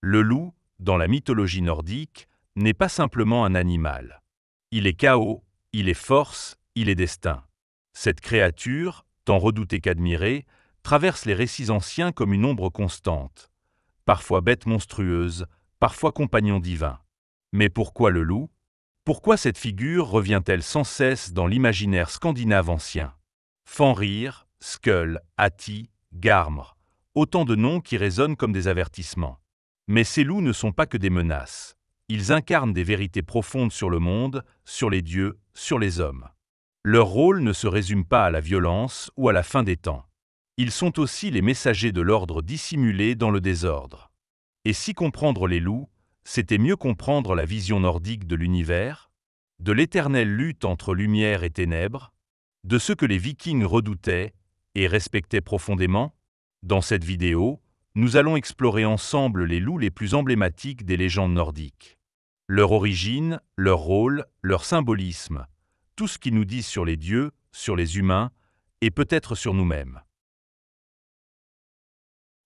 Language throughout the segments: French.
Le loup, dans la mythologie nordique, n'est pas simplement un animal. Il est chaos, il est force, il est destin. Cette créature, tant redoutée qu'admirée, traverse les récits anciens comme une ombre constante. Parfois bête monstrueuse, parfois compagnon divin. Mais pourquoi le loup? Pourquoi cette figure revient-elle sans cesse dans l'imaginaire scandinave ancien? Fenrir, Skull, Ati, Garmr, autant de noms qui résonnent comme des avertissements. Mais ces loups ne sont pas que des menaces. Ils incarnent des vérités profondes sur le monde, sur les dieux, sur les hommes. Leur rôle ne se résume pas à la violence ou à la fin des temps. Ils sont aussi les messagers de l'ordre dissimulé dans le désordre. Et si comprendre les loups, c'était mieux comprendre la vision nordique de l'univers, de l'éternelle lutte entre lumière et ténèbres, de ce que les Vikings redoutaient et respectaient profondément? Dans cette vidéo, nous allons explorer ensemble les loups les plus emblématiques des légendes nordiques. Leur origine, leur rôle, leur symbolisme, tout ce qu'ils nous disent sur les dieux, sur les humains et peut-être sur nous-mêmes.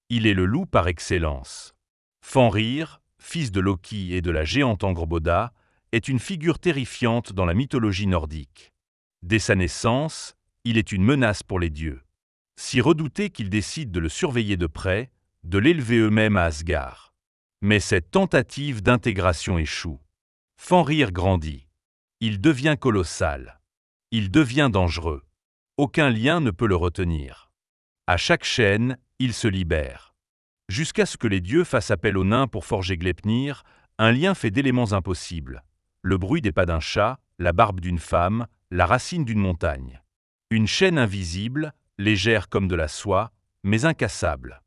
Il est le loup par excellence. Fenrir, fils de Loki et de la géante Angrboda, est une figure terrifiante dans la mythologie nordique. Dès sa naissance, il est une menace pour les dieux. Si redouté qu'ils décident de le surveiller de près, de l'élever eux-mêmes à Asgard. Mais cette tentative d'intégration échoue. Fenrir grandit. Il devient colossal. Il devient dangereux. Aucun lien ne peut le retenir. À chaque chaîne, il se libère. Jusqu'à ce que les dieux fassent appel aux nains pour forger Gleipnir, un lien fait d'éléments impossibles. Le bruit des pas d'un chat, la barbe d'une femme, la racine d'une montagne. Une chaîne invisible, légère comme de la soie, mais incassable.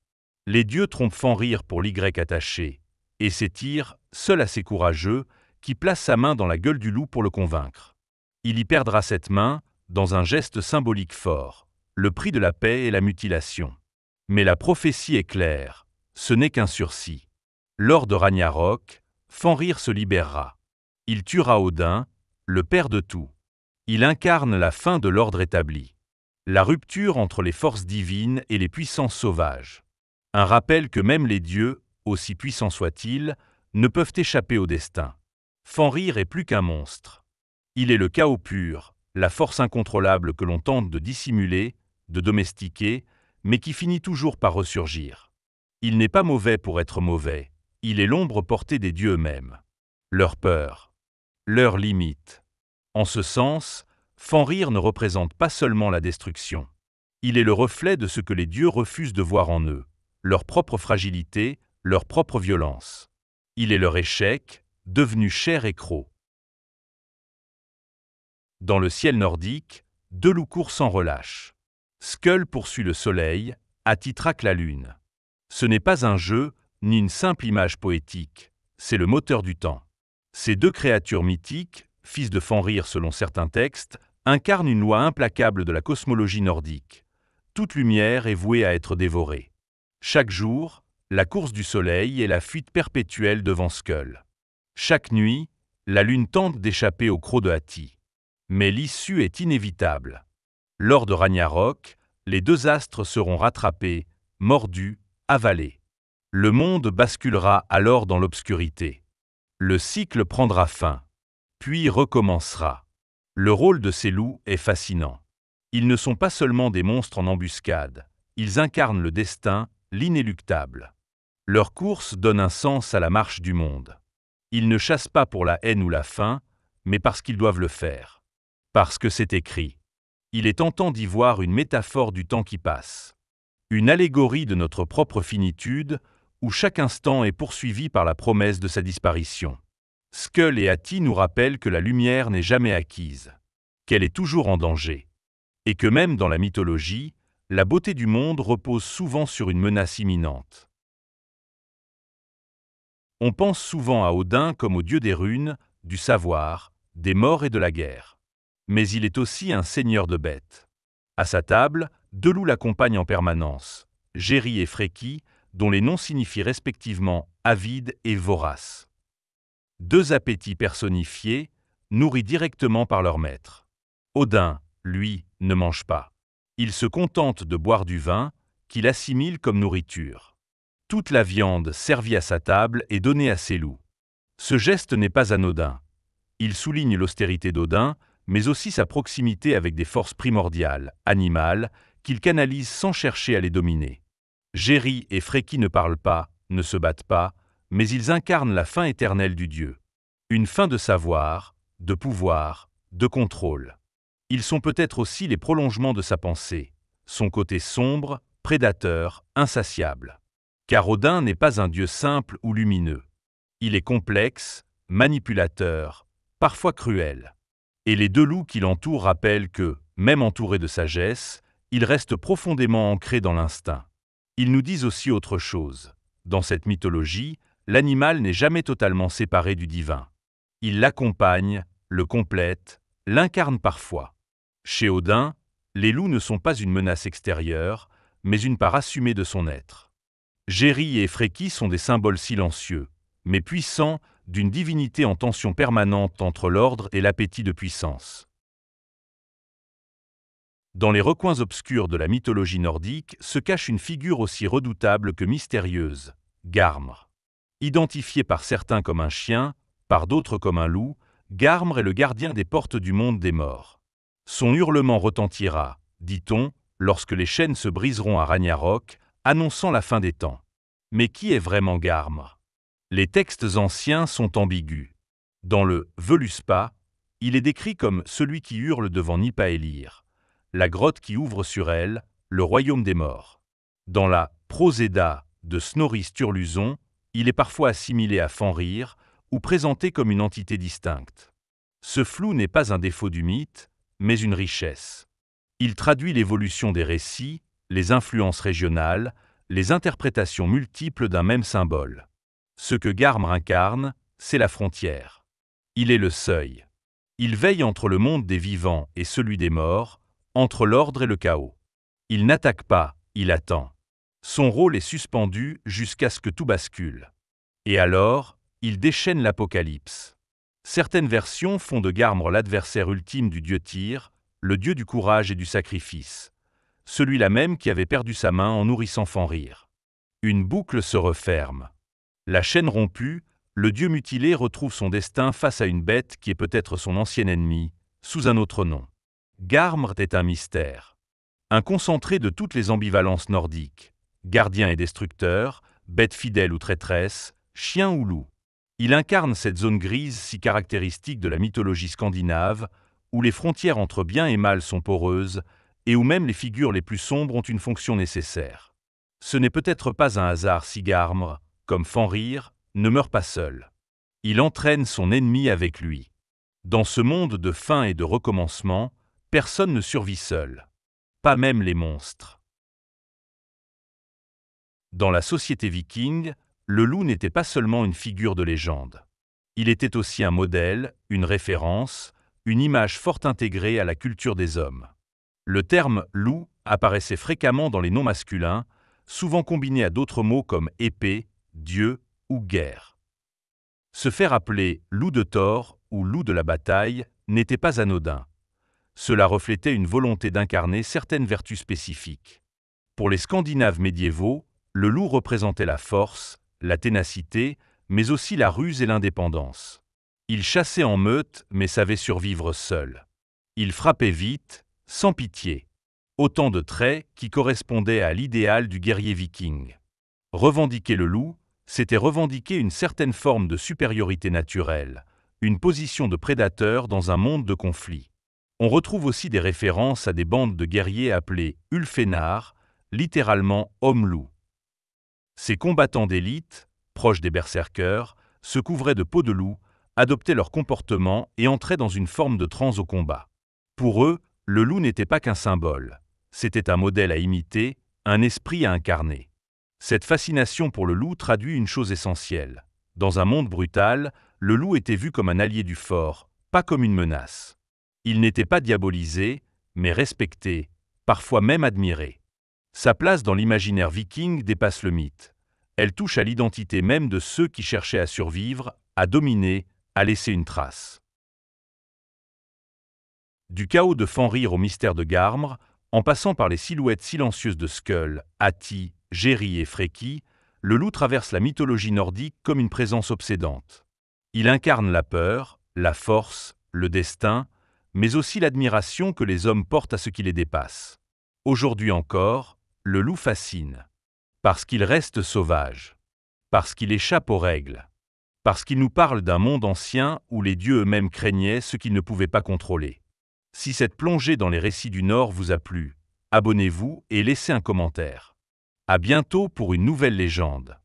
Les dieux trompent Fenrir pour l'Y attaché, et c'est Tyr, seul assez courageux, qui place sa main dans la gueule du loup pour le convaincre. Il y perdra cette main, dans un geste symbolique fort, le prix de la paix et la mutilation. Mais la prophétie est claire, ce n'est qu'un sursis. Lors de Ragnarok, Fenrir se libérera. Il tuera Odin, le père de tout. Il incarne la fin de l'ordre établi. La rupture entre les forces divines et les puissances sauvages. Un rappel que même les dieux, aussi puissants soient-ils, ne peuvent échapper au destin. Fenrir est plus qu'un monstre. Il est le chaos pur, la force incontrôlable que l'on tente de dissimuler, de domestiquer, mais qui finit toujours par ressurgir. Il n'est pas mauvais pour être mauvais, il est l'ombre portée des dieux eux-mêmes. Leur peur, leurs limites. En ce sens, Fenrir ne représente pas seulement la destruction. Il est le reflet de ce que les dieux refusent de voir en eux, leur propre fragilité, leur propre violence. Il est leur échec, devenu chair et croc. Dans le ciel nordique, deux loups courent sans relâche. Skull poursuit le soleil, Ati traque la lune. Ce n'est pas un jeu, ni une simple image poétique, c'est le moteur du temps. Ces deux créatures mythiques, fils de Fenrir selon certains textes, incarnent une loi implacable de la cosmologie nordique. Toute lumière est vouée à être dévorée. Chaque jour, la course du soleil est la fuite perpétuelle devant Skull. Chaque nuit, la lune tente d'échapper au croc de Ati. Mais l'issue est inévitable. Lors de Ragnarok, les deux astres seront rattrapés, mordus, avalés. Le monde basculera alors dans l'obscurité. Le cycle prendra fin, puis recommencera. Le rôle de ces loups est fascinant. Ils ne sont pas seulement des monstres en embuscade, ils incarnent le destin, l'inéluctable. Leur course donne un sens à la marche du monde. Ils ne chassent pas pour la haine ou la faim, mais parce qu'ils doivent le faire. Parce que c'est écrit. Il est tentant d'y voir une métaphore du temps qui passe. Une allégorie de notre propre finitude, où chaque instant est poursuivi par la promesse de sa disparition. Skull et Ati nous rappellent que la lumière n'est jamais acquise, qu'elle est toujours en danger, et que même dans la mythologie, la beauté du monde repose souvent sur une menace imminente. On pense souvent à Odin comme au dieu des runes, du savoir, des morts et de la guerre. Mais il est aussi un seigneur de bêtes. À sa table, deux loups l'accompagnent en permanence, Geri et Freki, dont les noms signifient respectivement avide et vorace. Deux appétits personnifiés, nourris directement par leur maître. Odin, lui, ne mange pas. Il se contente de boire du vin, qu'il assimile comme nourriture. Toute la viande servie à sa table est donnée à ses loups. Ce geste n'est pas anodin. Il souligne l'austérité d'Odin, mais aussi sa proximité avec des forces primordiales, animales, qu'il canalise sans chercher à les dominer. Géry et Fréki ne parlent pas, ne se battent pas, mais ils incarnent la fin éternelle du dieu. Une fin de savoir, de pouvoir, de contrôle. Ils sont peut-être aussi les prolongements de sa pensée, son côté sombre, prédateur, insatiable. Car Odin n'est pas un dieu simple ou lumineux. Il est complexe, manipulateur, parfois cruel. Et les deux loups qui l'entourent rappellent que, même entourés de sagesse, ils restent profondément ancrés dans l'instinct. Ils nous disent aussi autre chose. Dans cette mythologie, l'animal n'est jamais totalement séparé du divin. Il l'accompagne, le complète, l'incarne parfois. Chez Odin, les loups ne sont pas une menace extérieure, mais une part assumée de son être. Géry et Fréki sont des symboles silencieux, mais puissants, d'une divinité en tension permanente entre l'ordre et l'appétit de puissance. Dans les recoins obscurs de la mythologie nordique se cache une figure aussi redoutable que mystérieuse, Garmr. Identifié par certains comme un chien, par d'autres comme un loup, Garmr est le gardien des portes du monde des morts. Son hurlement retentira, dit-on, lorsque les chaînes se briseront à Ragnarok, annonçant la fin des temps. Mais qui est vraiment Garmr ? Les textes anciens sont ambigus. Dans le Völuspá, il est décrit comme celui qui hurle devant Nipallir, la grotte qui ouvre sur elle, le royaume des morts. Dans la Proséda de Snorri Sturluson, il est parfois assimilé à Fenrir ou présenté comme une entité distincte. Ce flou n'est pas un défaut du mythe, mais une richesse. Il traduit l'évolution des récits, les influences régionales, les interprétations multiples d'un même symbole. Ce que Garmr incarne, c'est la frontière. Il est le seuil. Il veille entre le monde des vivants et celui des morts, entre l'ordre et le chaos. Il n'attaque pas, il attend. Son rôle est suspendu jusqu'à ce que tout bascule. Et alors, il déchaîne l'apocalypse. Certaines versions font de Garmr l'adversaire ultime du dieu Tyr, le dieu du courage et du sacrifice, celui-là même qui avait perdu sa main en nourrissant Fenrir. Une boucle se referme. La chaîne rompue, le dieu mutilé retrouve son destin face à une bête qui est peut-être son ancien ennemi, sous un autre nom. Garmr est un mystère. Un concentré de toutes les ambivalences nordiques. Gardien et destructeur, bête fidèle ou traîtresse, chien ou loup. Il incarne cette zone grise si caractéristique de la mythologie scandinave, où les frontières entre bien et mal sont poreuses, et où même les figures les plus sombres ont une fonction nécessaire. Ce n'est peut-être pas un hasard si Garmr, comme Fenrir, ne meurt pas seul. Il entraîne son ennemi avec lui. Dans ce monde de fin et de recommencement, personne ne survit seul. Pas même les monstres. Dans la société viking, le loup n'était pas seulement une figure de légende. Il était aussi un modèle, une référence, une image fort intégrée à la culture des hommes. Le terme « loup » apparaissait fréquemment dans les noms masculins, souvent combiné à d'autres mots comme épée, dieu ou guerre. Se faire appeler loup de Thor ou loup de la bataille n'était pas anodin. Cela reflétait une volonté d'incarner certaines vertus spécifiques. Pour les Scandinaves médiévaux, le loup représentait la force, la ténacité, mais aussi la ruse et l'indépendance. Il chassait en meute, mais savait survivre seul. Il frappait vite, sans pitié. Autant de traits qui correspondaient à l'idéal du guerrier viking. Revendiquer le loup, c'était revendiquer une certaine forme de supériorité naturelle, une position de prédateur dans un monde de conflit. On retrouve aussi des références à des bandes de guerriers appelés Ulfenar, littéralement hommes-loups. Ces combattants d'élite, proches des berserkers, se couvraient de peau de loup, adoptaient leur comportement et entraient dans une forme de transe au combat. Pour eux, le loup n'était pas qu'un symbole, c'était un modèle à imiter, un esprit à incarner. Cette fascination pour le loup traduit une chose essentielle. Dans un monde brutal, le loup était vu comme un allié du fort, pas comme une menace. Il n'était pas diabolisé, mais respecté, parfois même admiré. Sa place dans l'imaginaire viking dépasse le mythe. Elle touche à l'identité même de ceux qui cherchaient à survivre, à dominer, à laisser une trace. Du chaos de Fenrir au mystère de Garmr, en passant par les silhouettes silencieuses de Skull, Ati, Géry et Fréki, le loup traverse la mythologie nordique comme une présence obsédante. Il incarne la peur, la force, le destin, mais aussi l'admiration que les hommes portent à ce qui les dépasse. Aujourd'hui encore, le loup fascine. Parce qu'il reste sauvage. Parce qu'il échappe aux règles. Parce qu'il nous parle d'un monde ancien où les dieux eux-mêmes craignaient ce qu'ils ne pouvaient pas contrôler. Si cette plongée dans les récits du Nord vous a plu, abonnez-vous et laissez un commentaire. À bientôt pour une nouvelle légende.